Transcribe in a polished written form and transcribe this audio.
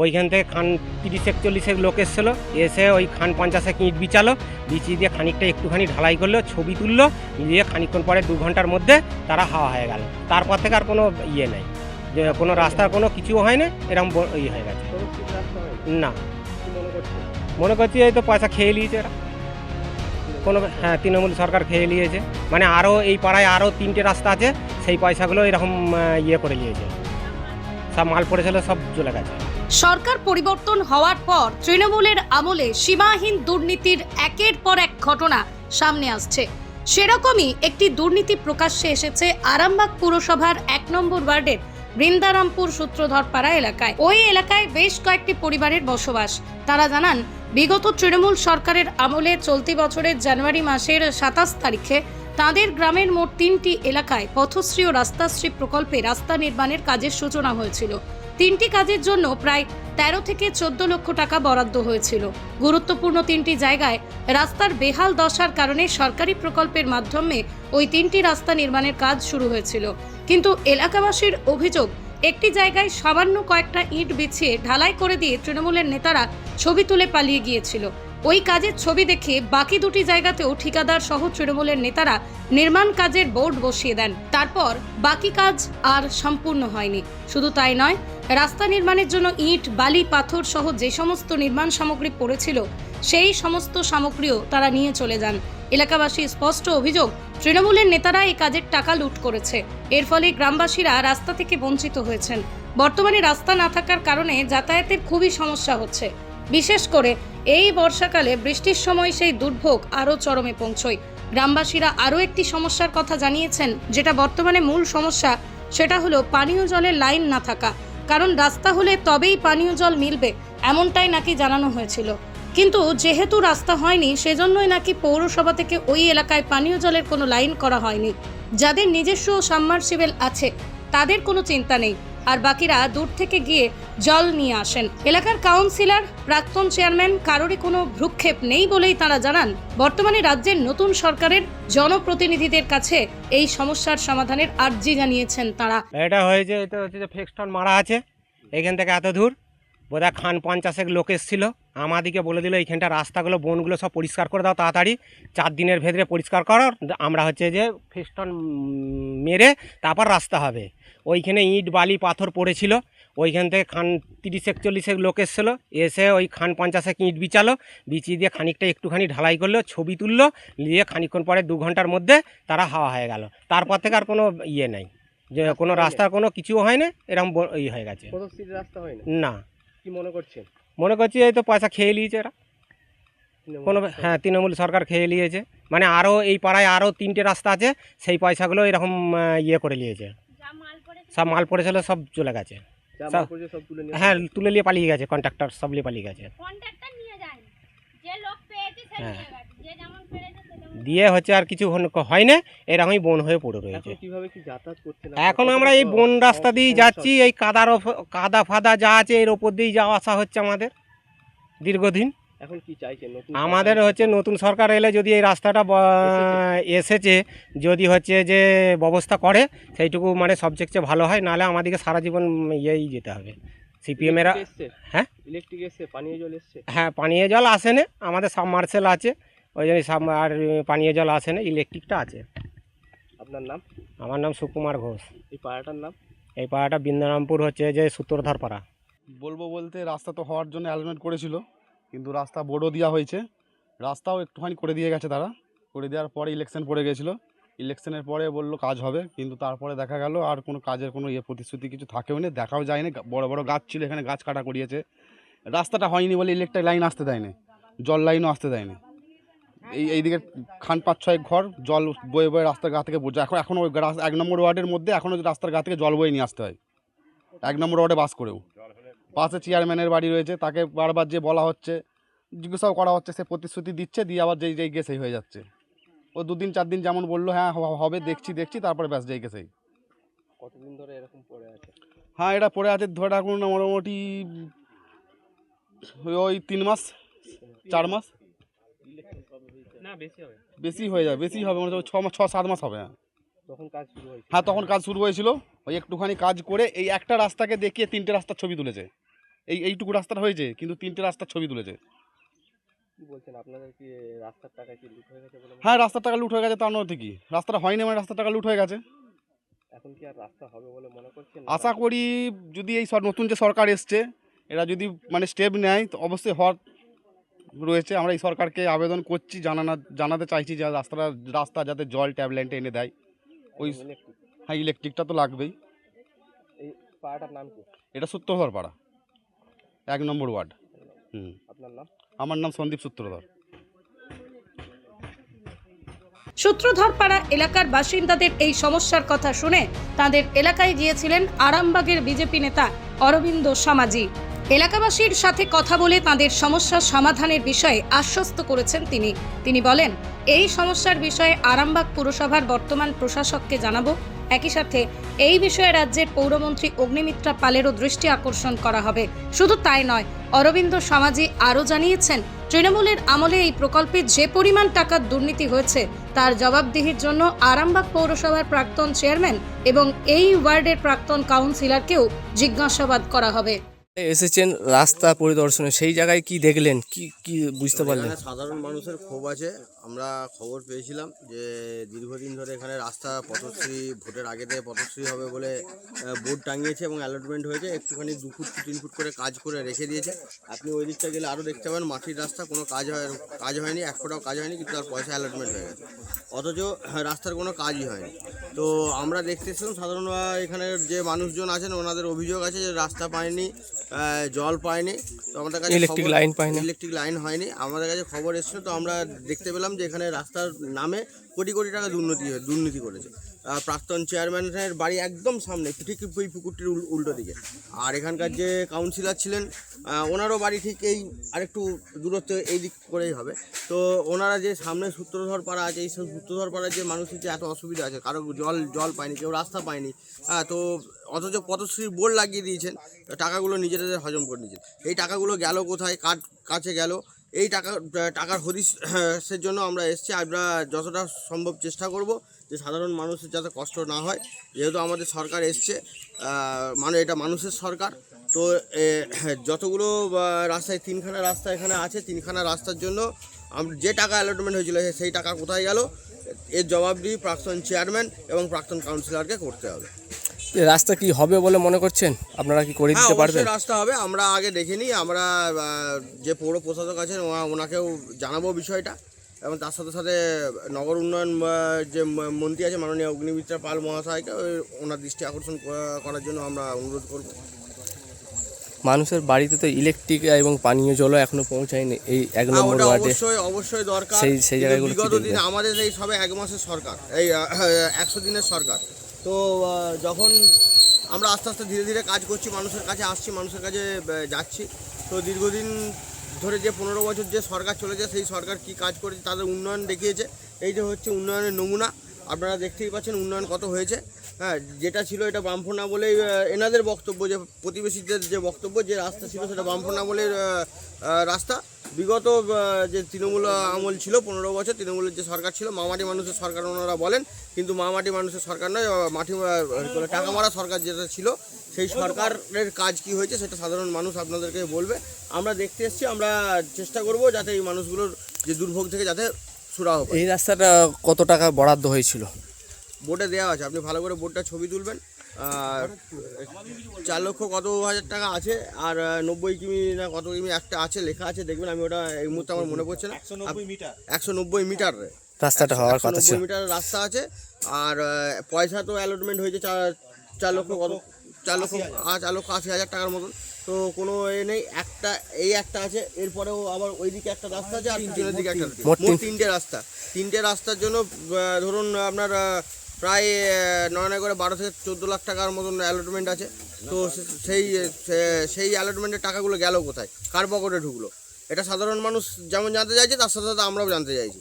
ওইখান থেকে খান 30-41 লোক এসেছিলো, এসে ওই খান 50 ইট বিছালো, বিছিয়ে দিয়ে খানিকটা একটুখানি ঢালাই করলো, ছবি তুললো, দিয়ে খানিকক্ষণ পরে 2 ঘন্টার মধ্যে তারা হাওয়া হয়ে গেল। তারপর থেকে আর কোনো ইয়ে নেই, যে কোনো রাস্তার কোনো কিছু হয় না, এরকম ইয়ে হয়ে গেছে। না, মনে করছি এই তো পয়সা খেয়ে নিয়েছে এরা কোনো। হ্যাঁ, তৃণমূল সরকার খেয়ে নিয়েছে, মানে আরও এই পাড়ায় আরও 3টে রাস্তা আছে, সেই পয়সাগুলো এরকম ইয়ে করে নিয়েছে, সব মাল পড়েছিল সব চলে গেছে। সরকার পরিবর্তন হওয়ার পর তৃণমূলের আমলে সীমাহীন দুর্নীতির একের পর এক ঘটনা সামনে আসছে। সেরকমই একটি দুর্নীতি প্রকাশ্যে এসেছে আরামবাগ পুরসভার 1 নম্বর ওয়ার্ডের বৃন্দারামপুর সূত্রধরপাড়া এলাকায়। ওই এলাকায় বেশ কয়েকটি পরিবারের বসবাস। তারা জানান, বিগত তৃণমূল সরকারের আমলে চলতি বছরের জানুয়ারি মাসের 27 তারিখে তাদের গ্রামের মোট 3টি এলাকায় পথশ্রী ও রাস্তাশ্রী প্রকল্পে রাস্তা নির্মাণের কাজের সূচনা হয়েছিল। 3টি কাজের জন্য প্রায় 13 থেকে 14 লক্ষ টাকা বরাদ্দ হয়েছিল। গুরুত্বপূর্ণ 3টি জায়গায় রাস্তার বেহাল দশার কারণে সরকারি প্রকল্পের মাধ্যমে ওই 3টি রাস্তা নির্মাণের কাজ শুরু হয়েছিল। কিন্তু এলাকাবাসীর অভিযোগ, একটি জায়গায় সামান্য কয়েকটা ইট বিছিয়ে ঢালাই করে দিয়ে তৃণমূলের নেতারা ছবি তুলে পালিয়ে গিয়েছিল। ওই কাজের ছবি দেখে বাকি 2টি জায়গাতেও ঠিকাদার সহ তৃণমূলের নেতারা নির্মাণ কাজের বোর্ড বসিয়ে দেন। তারপর বাকি কাজ আর সম্পূর্ণ হয়নি। শুধু তাই নয়, রাস্তা নির্মাণের জন্য ইট, বালি, পাথর সহ যে সমস্ত নির্মাণ সামগ্রী পড়েছিল, সেই সমস্ত সামগ্রীও তারা নিয়ে চলে যান। এলাকাবাসী স্পষ্ট অভিযোগ, তৃণমূলের নেতারা এই কাজের টাকা লুট করেছে। এর ফলে গ্রামবাসীরা রাস্তা থেকে বঞ্চিত হয়েছেন। বর্তমানে রাস্তা না থাকার কারণে যাতায়াতের খুবই সমস্যা হচ্ছে। বিশেষ করে এই বর্ষাকালে বৃষ্টির সময় সেই দুর্ভোগ আরও চরমে পৌঁছয়। গ্রামবাসীরা আরও একটি সমস্যার কথা জানিয়েছেন, যেটা বর্তমানে মূল সমস্যা, সেটা হলো পানীয় জলের লাইন না থাকা। কারণ রাস্তা হলে তবেই পানীয় জল মিলবে, এমনটাই নাকি জানানো হয়েছিল। কিন্তু যেহেতু রাস্তা হয়নি, সেজন্যই নাকি পৌরসভা থেকে ওই এলাকায় পানীয় জলের কোনো লাইন করা হয়নি। যাদের নিজস্ব সাবমার্সিবল আছে তাদের কোনো চিন্তা নেই, আর বাকিরা দূর থেকে গিয়ে জল নিয়ে আসেন। এলাকার কাউন্সিলর, প্রাক্তন চেয়ারম্যান কারোরই কোনো ভ্রুক্ষেপ নেই বলেই তারা জানান, বর্তমানে রাজ্যের নতুন সরকারের জনপ্রতিনিধিদের কাছে এই সমস্যার সমাধানের আর্জি জানিয়েছেন তারা। এটা হয়েছে, এটা হচ্ছে যে ফেক্সটন মারা আছে এখান থেকে এত দূর, বোধহয় খান 50 লোক এসেছিলো, আমাদেরকে বলে দিল এইখানটা রাস্তাগুলো, বনগুলো সব পরিষ্কার করে দাও তাড়াতাড়ি, 4 দিনের ভেতরে পরিষ্কার করো, আমরা হচ্ছে যে ফেক্সটন মেরে তারপর রাস্তা হবে। ওইখানে ইট, বালি, পাথর পড়েছিল, ওইখান থেকে খান 30-41 লোক এসেছিলো, এসে ওই খান 50 ইট বিছালো, বিছিয়ে দিয়ে খানিকটা একটুখানি ঢালাই করলো, ছবি তুললো, নিয়ে খানিকক্ষণ পরে 2 ঘন্টার মধ্যে তারা হাওয়া হয়ে গেল। তারপর থেকে আর কোনো ইয়ে নেই, যে কোনো রাস্তার কোনো কিছু হয় না, এরকম ইয়ে হয়ে গেছে। রাস্তা হয় না, কি মনে করছেন? মনে করছি এই তো পয়সা খেয়ে নিয়েছে এরা কোনো। হ্যাঁ, তৃণমূল সরকার খেয়ে নিয়েছে, মানে আরও এই পাড়ায় আরও 3টে রাস্তা আছে, সেই পয়সাগুলো এরকম ইয়ে করে নিয়েছে, সব মাল পড়েছিল সব চলে গেছে। হ্যাঁ, তুলে নিয়ে পালিয়ে গেছে, কন্ট্রাক্টর সব নিয়ে পালিয়ে গেছে। হ্যাঁ, দিয়ে হচ্ছে আর কিছু হয় না, এরকমই বন হয়ে পড়ে রয়েছে। এখন আমরা এই বন রাস্তা দিয়েই যাচ্ছি, এই কাদা ফাদা যা আছে এর ওপর দিয়েই যাওয়া আসা হচ্ছে আমাদের দীর্ঘদিন। এখন কি চাইছেন? আমাদের হচ্ছে নতুন সরকার এলে যদি এই রাস্তাটা এসেছে, যদি হচ্ছে যে ব্যবস্থা করে, সেইটুকু মানে সবচেয়ে ভালো হয়, নাহলে আমাদেরকে সারা জীবন ইয়েই যেতে হবে। সিপিএমেরা। হ্যাঁ, ইলেকট্রিক এসছে, পানীয় জল এসছে? হ্যাঁ, পানীয় জল আসে না, আমাদের সাবমার্সেল আছে, ওই জন্য আর পানীয় জল আসে না, ইলেকট্রিকটা আছে। আপনার নাম? আমার নাম সুকুমার ঘোষ। এই পাড়াটার নাম? এই পাড়াটা বৃন্দারামপুর হচ্ছে যে সূত্রধর পাড়া। বলতে রাস্তা তো হওয়ার জন্য অ্যালাইনমেন্ট করেছিল, কিন্তু রাস্তা বোর্ডও দেওয়া হয়েছে, রাস্তাও একটুখানি করে দিয়ে গেছে তারা। করে দেওয়ার পরে ইলেকশন পড়ে গেছিলো, ইলেকশনের পরে বললো কাজ হবে, কিন্তু তারপরে দেখা গেল আর কোনো কাজের কোনো প্রতিশ্রুতি কিছু থাকেও না, দেখাও যায়নি। বড় বড় গাছ ছিল, এখানে গাছ কাটা করিয়েছে, রাস্তাটা হয়নি বলে ইলেকট্রিক লাইন আসতে দেয়নি, জল লাইনও আসতে দেয়নি। এইদিকে খান 5-6 ঘর জল বয়ে বয়ে রাস্তার গা থেকে বোঝা, এখন ওই 1 নম্বর ওয়ার্ডের মধ্যে এখনও রাস্তার গা থেকে জল বয়ে নিয়ে আসতে হয়, 1 নম্বর ওয়ার্ডে বাস করেও। পাশে চেয়ারম্যানের বাড়ি রয়েছে, তাকে বারবার যে বলা হচ্ছে, জিজ্ঞাসাও করা হচ্ছে, সে প্রতিশ্রুতি দিচ্ছে, দিয়ে আবার যেই গে সেই হয়ে যাচ্ছে। ও 2 দিন 4 দিন যেমন বললো হ্যাঁ হবে, দেখছি, তারপরে ব্যাস যেই গে সেই। কতদিন ধরে এরকম পড়ে আছে? হ্যাঁ, এটা পড়ে আছে ধরে রাখুন মোটামুটি ওই 3 মাস 4 মাস, না বেশি হবে, বেশি হয়ে যাবে, বেশি হবে, মানে 6-7 মাস হবে। তখন কাজ শুরু হয়েছে? হ্যাঁ, তখন কাজ শুরু হয়েছিল, ওই একটুখানি কাজ করে এই একটা রাস্তাকে দেখিয়ে 3টে রাস্তার ছবি তুলেছে, এইটুকু রাস্তাটা হয়েছে, কিন্তু 3টে রাস্তার ছবি তুলেছে। কি বলছেন, আপনাদের কি রাস্তার টাকা কি লুট হয়ে গেছে বলে হ্যাঁ, রাস্তার টাকা লুট হয়ে গেছে, তার নয় কি রাস্তাটা হয়নি, মানে রাস্তার টাকা লুট হয়ে গেছে। এখন কি আর রাস্তা হবে বলে মনে করছেন? আশা করি যদি এই নতুন যে সরকার এসছে এরা যদি মানে স্টেপ নেয় তো অবশ্যই হওয়ার রয়েছে। আমরা এই সরকারকে আবেদন করছি, জানাতে চাইছি যে রাস্তা যাতে জল ট্যাবলেট এনে দেয়। ওই ইলেকট্রিক হ্যাঁ, ইলেকট্রিকটা তো লাগবেই। এই পাড়াটার নাম কি? এটা সূত্রধর পাড়া, 1 নম্বর ওয়ার্ড। আপনার নাম? আমার নাম সন্দীপ সূত্রধর। সূত্রধরপাড়া এলাকার বাসিন্দাদের এই সমস্যার কথা শুনে তাদের এলাকায় গিয়েছিলেন আরামবাগের বিজেপি নেতা অরবিন্দ সামাজি। এলাকাবাসীর সাথে কথা বলে তাদের সমস্যা সমাধানের বিষয়ে আশ্বস্ত করেছেন তিনি বলেন, এই সমস্যার বিষয়ে আরামবাগ পুরসভার বর্তমান প্রশাসককে জানাবো। একই সাথে এই বিষয়ে রাজ্যের পৌরমন্ত্রী অগ্নিমিত্রা পালেরও দৃষ্টি আকর্ষণ করা হবে। শুধু তাই নয়, অরবিন্দ সামাজি আরও জানিয়েছেন, তৃণমূলের আমলে এই প্রকল্পে যে পরিমাণ টাকার দুর্নীতি হয়েছে তার জবাবদিহির জন্য আরামবাগ পৌরসভার প্রাক্তন চেয়ারম্যান এবং এই ওয়ার্ডের প্রাক্তন কাউন্সিলরকেও জিজ্ঞাসাবাদ করা হবে। এসেছেন রাস্তা পরিদর্শনে, সেই জায়গায় কি দেখলেন, কি বুঝতে পারলেন? এখানে সাধারণ মানুষের ক্ষোভ আছে। আমরা খবর পেয়েছিলাম যে দীর্ঘদিন ধরে এখানে রাস্তা পথশ্রী, ভোটের আগে থেকে পথশ্রী হবে বলে বোর্ড টাঙিয়েছে এবং অ্যালটমেন্ট হয়েছে, একটুখানি 2 ফুট 3 ফুট করে কাজ করে রেখে দিয়েছে। আপনি ওই দিকটা গেলে আরও দেখতে পাবেন মাটির রাস্তা, কোনো কাজ হয়নি, 1 ফোঁটাও কাজ হয়নি, কিন্তু তার পয়সা অ্যালটমেন্ট হয়ে গেছে, অথচ রাস্তার কোনো কাজই হয়নি। তো আমরা দেখতে এসেছিলাম সাধারণ এখানের যে মানুষজন আছেন ওনাদের অভিযোগ আছে যে রাস্তা পায়নি, জল পায়নি, তো আমাদের কাছে ইলেকট্রিক লাইন হয়নি। আমাদের কাছে খবর এসেছিল, তো আমরা দেখতে পেলাম যে এখানে রাস্তার নামে কোটি কোটি টাকা দুর্নীতি করেছে। প্রাক্তন চেয়ারম্যানের বাড়ি একদম সামনে, ঠিক ওই পুকুরটির উল্টো দিকে। আর এখানকার যে কাউন্সিলর ছিলেন ওনারও বাড়ি ঠিক এই আরেকটু দূরত্ব এই দিক করেই হবে। তো ওনারা যে সামনে সূত্রধর পাড়া আছে, এই সূত্রধর পাড়ার যে মানুষের যে এত অসুবিধা আছে, কারো জল পায়নি, কেউ রাস্তা পায়নি, তো অথচ পথশ্রীর বোর্ড লাগিয়ে দিয়েছেন, টাকাগুলো নিজেদের হজম করে নিয়েছেন। এই টাকাগুলো গেল কোথায়, কাছে গেল? এই টাকার হদিশের জন্য আমরা এসেছি। আমরা যতটা সম্ভব চেষ্টা করব যে সাধারণ মানুষের যাতে কষ্ট না হয়, যেহেতু আমাদের সরকার এসছে, মানে এটা মানুষের সরকার। তো যতগুলো রাস্তায় 3খানা রাস্তা এখানে আছে, 3খানা রাস্তার জন্য যে টাকা অ্যালটমেন্ট হয়েছিল সেই টাকা কোথায় গেল, এর জবাবদিহি প্রাক্তন চেয়ারম্যান এবং প্রাক্তন কাউন্সিলরকে করতে হবে। রাস্তা কি হবে বলে মনে করছেন? আপনারা কি করে দিতে পারবেন? রাস্তা হবে, আমরা আগে দেখে নিই। আমরা যে পৌর প্রশাসক আছেন ওনাকেও জানাবো বিষয়টা, এবং তার সাথে সাথে নগর উন্নয়ন যে মন্ত্রী আছে মাননীয় অগ্নিমিত্রা পাল মহাশয়কে ওনার দৃষ্টি আকর্ষণ করার জন্য আমরা অনুরোধ করব। মানুষের বাড়িতে তো ইলেকট্রিক এবং পানীয় জলও এখনো পৌঁছায়নি এই 1 নম্বর ওয়ার্ডে। অবশ্যই দরকার। সেই জায়গাগুলো বিগত দিনে আমাদের এই সবে 1 মাসের সরকার, এই 100 দিনের সরকার। তো যখন আমরা আস্তে আস্তে ধীরে ধীরে কাজ করছি, মানুষের কাছে আসছি, মানুষের কাছে যাচ্ছি, তো দীর্ঘদিন ধরে যে 15 বছর যে সরকার চলেছে সেই সরকার কি কাজ করেছে, তাদের উন্নয়ন দেখিয়েছে। এইটা হচ্ছে উন্নয়নের নমুনা। আপনারা দেখতেই পাচ্ছেন উন্নয়ন কত হয়েছে। হ্যাঁ, যেটা ছিল এটা বামফোনা বলেই এনাদের বক্তব্য, যে প্রতিবেশীদের যে বক্তব্য, যে রাস্তা ছিল সেটা বামফোনা বলে রাস্তা। বিগত যে তৃণমূল আমল ছিল 15 বছর, তৃণমূলের যে সরকার ছিল, মামাটি মানুষের সরকার ওনারা বলেন, কিন্তু মামাটি মানুষের সরকার নয়, টাকা মারা সরকার যেটা ছিল, সেই সরকারের কাজ কি হয়েছে সেটা সাধারণ মানুষ আপনাদেরকে বলবে। আমরা দেখতে এসেছি, আমরা চেষ্টা করব যাতে এই মানুষগুলোর যে দুর্ভোগ থেকে যাতে সুরাহা হয়। এই রাস্তাটা কত টাকা বরাদ্দ হয়েছিল? বোর্ডে দেওয়া আছে, আপনি ভালো করে বোর্ডটা ছবি তুলবেন। 4 লক্ষ কত হাজার টাকা আছে, আর 90 কিমি না কত কিমি একটা আছে, লেখা আছে, দেখবেন। আমি ওটা এই মুহূর্তে আমার মনে পড়ছে না। 190 মিটার রাস্তাটা হওয়ার কথা ছিল। 190 মিটার রাস্তা আছে, আর পয়সা তো অ্যালটমেন্ট হয়েছে 4 লক্ষ কত, 4 লক্ষ 80 হাজার টাকার মতন। তো কোনো নেই, একটা আছে, এরপরেও আবার ওইদিকে একটা রাস্তা আছে, আর পিছনের দিকে একটা, মোট 3টে রাস্তা। 3টে রাস্তার জন্য ধরুন আপনার প্রায় 9 করে 12 থেকে 14 লাখ টাকার মতন অ্যালটমেন্ট আছে। তো সেই অ্যালটমেন্টের টাকাগুলো গেল কোথায়, কার পকেটে ঢুকলো, এটা সাধারণ মানুষ যেমন জানতে চাইছে, তার সাথে সাথে আমরাও জানতে চাইছি।